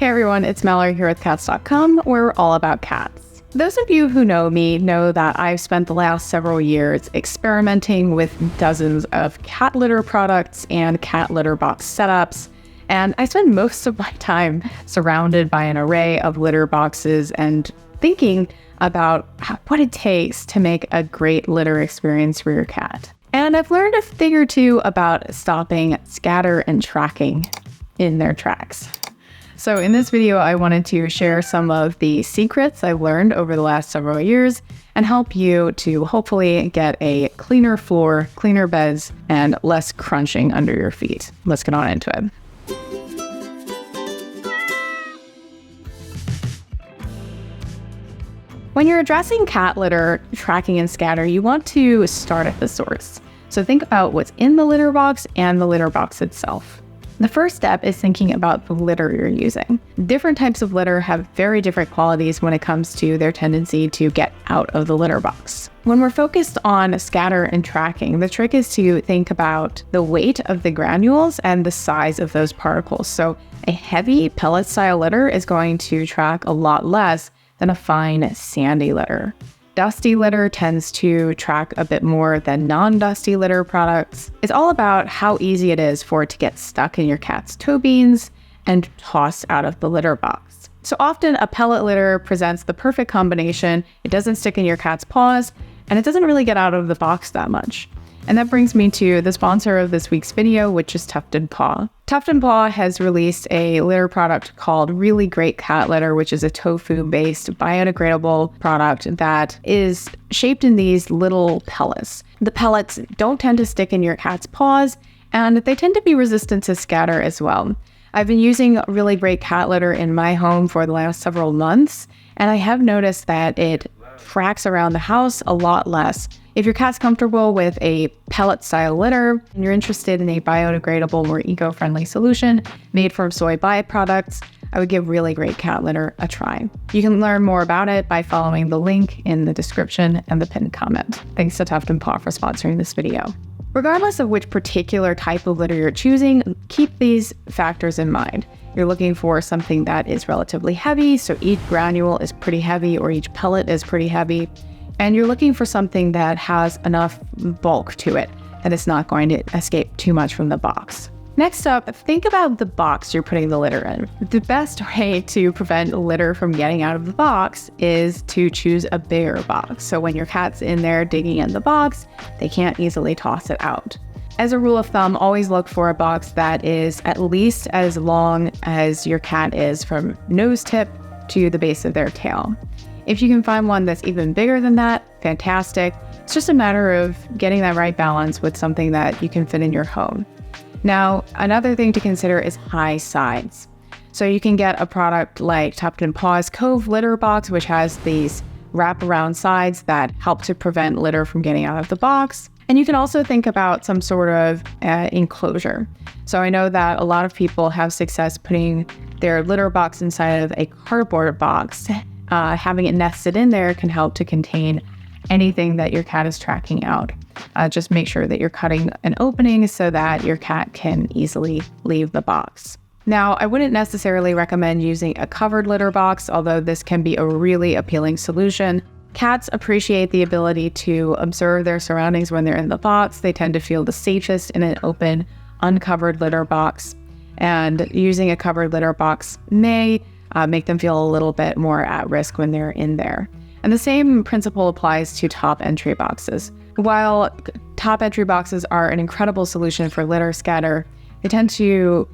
Hey everyone, it's Mallory here with Cats.com, where we're all about cats. Those of you who know me know that I've spent the last several years experimenting with dozens of cat litter products and cat litter box setups, and I spend most of my time surrounded by an array of litter boxes and thinking about what it takes to make a great litter experience for your cat. And I've learned a thing or two about stopping scatter and tracking in their tracks. So in this video, I wanted to share some of the secrets I've learned over the last several years and help you to hopefully get a cleaner floor, cleaner beds, and less crunching under your feet. Let's get on into it. When you're addressing cat litter, tracking, and scatter, you want to start at the source. So think about what's in the litter box and the litter box itself. The first step is thinking about the litter you're using. Different types of litter have very different qualities when it comes to their tendency to get out of the litter box. When we're focused on scatter and tracking, the trick is to think about the weight of the granules and the size of those particles. So a heavy pellet style litter is going to track a lot less than a fine sandy litter. Dusty litter tends to track a bit more than non-dusty litter products. It's all about how easy it is for it to get stuck in your cat's toe beans and tossed out of the litter box. So often a pellet litter presents the perfect combination. It doesn't stick in your cat's paws, and it doesn't really get out of the box that much. And that brings me to the sponsor of this week's video, which is Tufted Paw. Tufted Paw has released a litter product called Really Great Cat Litter, which is a tofu-based biodegradable product that is shaped in these little pellets. The pellets don't tend to stick in your cat's paws, and they tend to be resistant to scatter as well. I've been using Really Great Cat Litter in my home for the last several months, and I have noticed that it tracks around the house a lot less. If your cat's comfortable with a pellet style litter and you're interested in a biodegradable, more eco-friendly solution made from soy byproducts, I would give Really Great Cat Litter a try. You can learn more about it by following the link in the description and the pinned comment. Thanks to Tufted Paw for sponsoring this video. Regardless of which particular type of litter you're choosing, keep these factors in mind. You're looking for something that is relatively heavy, so each granule is pretty heavy or each pellet is pretty heavy. And you're looking for something that has enough bulk to it that it's not going to escape too much from the box. Next up, think about the box you're putting the litter in. The best way to prevent litter from getting out of the box is to choose a bigger box. So when your cat's in there digging in the box, they can't easily toss it out. As a rule of thumb, always look for a box that is at least as long as your cat is from nose tip to the base of their tail. If you can find one that's even bigger than that, fantastic. It's just a matter of getting that right balance with something that you can fit in your home. Now, another thing to consider is high sides. So you can get a product like Tufted Paw's Cove Litter Box, which has these wraparound sides that help to prevent litter from getting out of the box. And you can also think about some sort of enclosure. So I know that a lot of people have success putting their litter box inside of a cardboard box. Having it nested in there can help to contain anything that your cat is tracking out. Just make sure that you're cutting an opening so that your cat can easily leave the box. Now, I wouldn't necessarily recommend using a covered litter box, although this can be a really appealing solution. Cats appreciate the ability to observe their surroundings when they're in the box. They tend to feel the safest in an open, uncovered litter box. And using a covered litter box may make them feel a little bit more at risk when they're in there. And the same principle applies to top entry boxes. While top entry boxes are an incredible solution for litter scatter, they tend to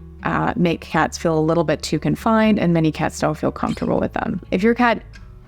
make cats feel a little bit too confined, and many cats don't feel comfortable with them. If your cat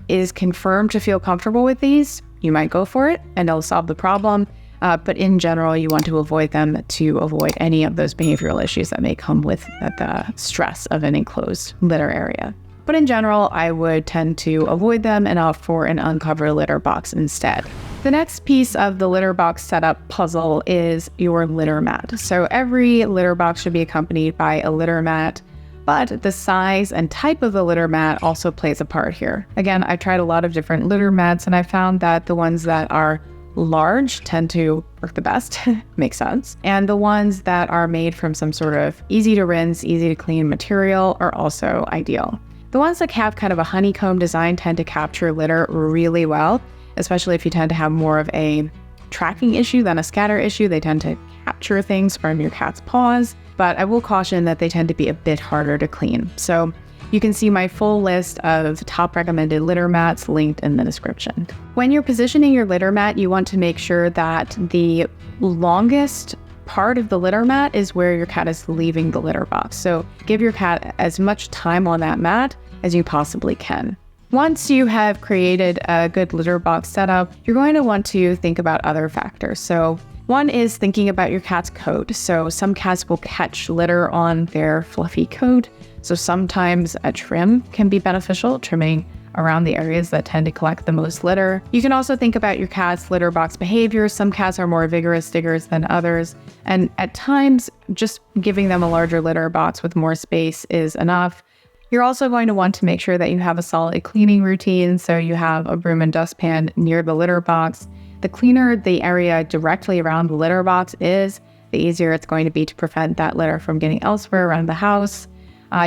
is confirmed to feel comfortable with these, you might go for it and it'll solve the problem. But in general, you want to avoid them to avoid any of those behavioral issues that may come with the stress of an enclosed litter area. But in general, I would tend to avoid them and opt for an uncovered litter box instead. The next piece of the litter box setup puzzle is your litter mat. So every litter box should be accompanied by a litter mat, but the size and type of the litter mat also plays a part here. Again, I've tried a lot of different litter mats and I found that the ones that are large tend to work the best. Makes sense. And the ones that are made from some sort of easy to rinse, easy to clean material are also ideal. The ones that have kind of a honeycomb design tend to capture litter really well, especially if you tend to have more of a tracking issue than a scatter issue. They tend to capture things from your cat's paws, but I will caution that they tend to be a bit harder to clean. So you can see my full list of top recommended litter mats linked in the description. When you're positioning your litter mat, you want to make sure that the longest part of the litter mat is where your cat is leaving the litter box. So give your cat as much time on that mat as you possibly can. Once you have created a good litter box setup, you're going to want to think about other factors. So one is thinking about your cat's coat. So some cats will catch litter on their fluffy coat. So sometimes a trim can be beneficial, trimming around the areas that tend to collect the most litter. You can also think about your cat's litter box behavior. Some cats are more vigorous diggers than others. And at times, just giving them a larger litter box with more space is enough. You're also going to want to make sure that you have a solid cleaning routine. So you have a broom and dustpan near the litter box. The cleaner the area directly around the litter box is, the easier it's going to be to prevent that litter from getting elsewhere around the house.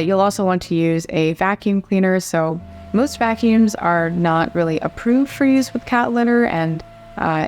You'll also want to use a vacuum cleaner. So most vacuums are not really approved for use with cat litter, and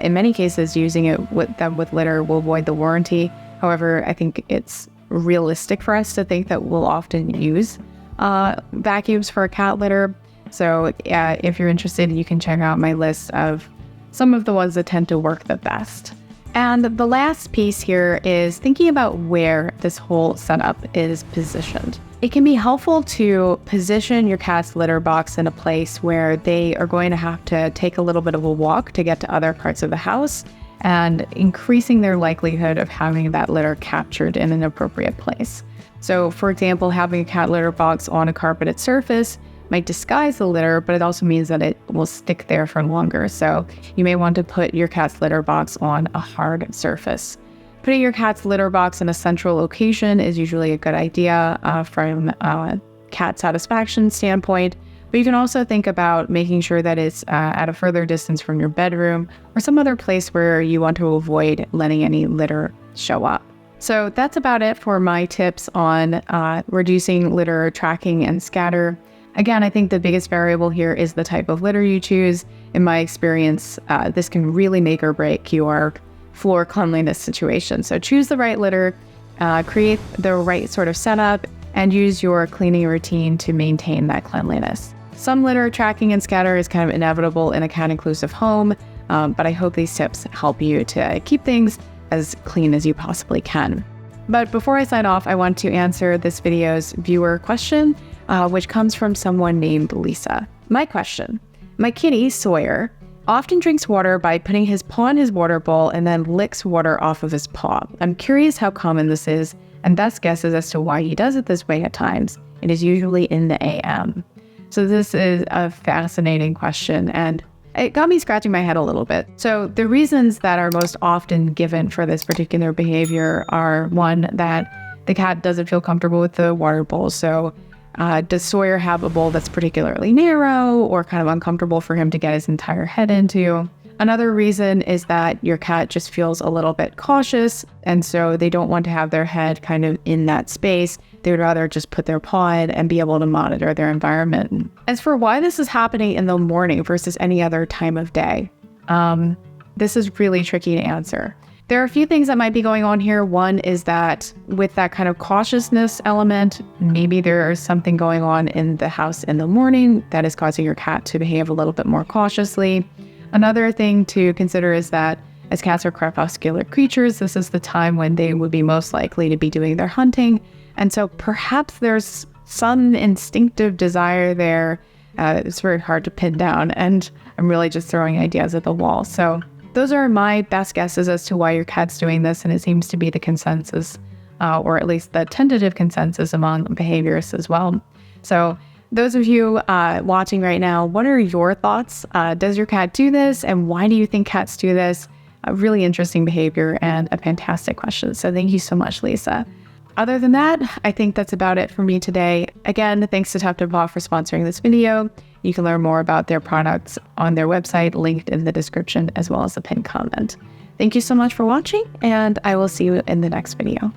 in many cases, using it with litter will void the warranty. However, I think it's realistic for us to think that we'll often use vacuums for a cat litter. So if you're interested, you can check out my list of some of the ones that tend to work the best. And the last piece here is thinking about where this whole setup is positioned. It can be helpful to position your cat's litter box in a place where they are going to have to take a little bit of a walk to get to other parts of the house, and increasing their likelihood of having that litter captured in an appropriate place. So for example, having a cat litter box on a carpeted surface might disguise the litter, but it also means that it will stick there for longer. So you may want to put your cat's litter box on a hard surface. Putting your cat's litter box in a central location is usually a good idea from a cat satisfaction standpoint, but you can also think about making sure that it's at a further distance from your bedroom or some other place where you want to avoid letting any litter show up. So that's about it for my tips on reducing litter tracking and scatter. Again, I think the biggest variable here is the type of litter you choose. In my experience, this can really make or break your floor cleanliness situation. So choose the right litter, create the right sort of setup, and use your cleaning routine to maintain that cleanliness. Some litter tracking and scatter is kind of inevitable in a cat-inclusive home, but I hope these tips help you to keep things as clean as you possibly can. But before I sign off, I want to answer this video's viewer question, which comes from someone named Lisa. My question: my kitty, Sawyer, often drinks water by putting his paw in his water bowl and then licks water off of his paw. I'm curious how common this is, and best guesses as to why he does it this way at times. It is usually in the AM. So this is a fascinating question, and it got me scratching my head a little bit. So the reasons that are most often given for this particular behavior are, one, that the cat doesn't feel comfortable with the water bowl. So does Sawyer have a bowl that's particularly narrow or kind of uncomfortable for him to get his entire head into? Another reason is that your cat just feels a little bit cautious, and so they don't want to have their head kind of in that space. They would rather just put their paw in and be able to monitor their environment. As for why this is happening in the morning versus any other time of day, this is really tricky to answer. There are a few things that might be going on here. One is that with that kind of cautiousness element, maybe there is something going on in the house in the morning that is causing your cat to behave a little bit more cautiously. Another thing to consider is that as cats are crepuscular creatures, this is the time when they would be most likely to be doing their hunting. And so perhaps there's some instinctive desire there. It's very hard to pin down, and I'm really just throwing ideas at the wall. So those are my best guesses as to why your cat's doing this, and it seems to be the consensus, or at least the tentative consensus among behaviorists as well. So those of you watching right now, what are your thoughts? Does your cat do this, and why do you think cats do this? A really interesting behavior and a fantastic question. So thank you so much, Lisa. Other than that, I think that's about it for me today. Again, thanks to Tufted Paw for sponsoring this video. You can learn more about their products on their website, linked in the description, as well as the pinned comment. Thank you so much for watching, and I will see you in the next video.